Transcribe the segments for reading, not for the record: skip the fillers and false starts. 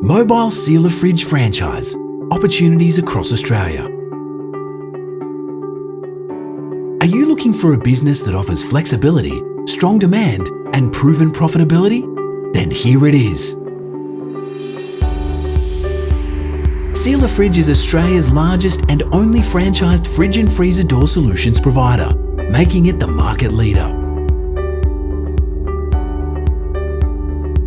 Mobile Sealer Fridge franchise. Opportunities across Australia. Are you looking for a business that offers flexibility, strong demand, and proven profitability? Then here it is. Sealer Fridge is Australia's largest and only franchised fridge and freezer door solutions provider, making it the market leader.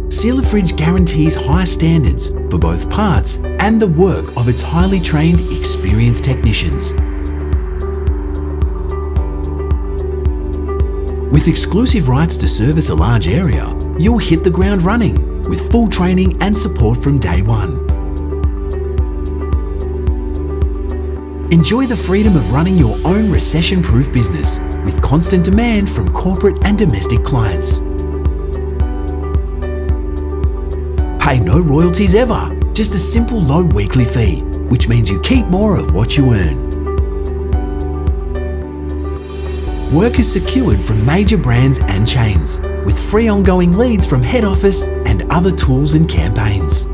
Sealer Fridge guarantees high standards for both parts and the work of its highly trained, experienced technicians. With exclusive rights to service a large area, you'll hit the ground running with full training and support from day one. Enjoy the freedom of running your own recession-proof business with constant demand from corporate and domestic clients. Pay no royalties ever, just a simple low weekly fee, which means you keep more of what you earn. Work is secured from major brands and chains, with free ongoing leads from head office and other tools and campaigns.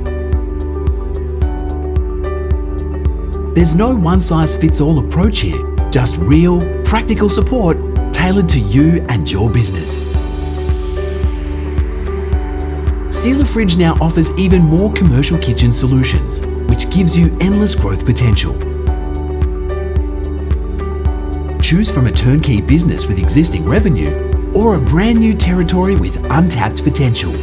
There's no one-size-fits-all approach here, just real, practical support tailored to you and your business. Sealer Fridge now offers even more commercial kitchen solutions, which gives you endless growth potential. Choose from a turnkey business with existing revenue or a brand new territory with untapped potential.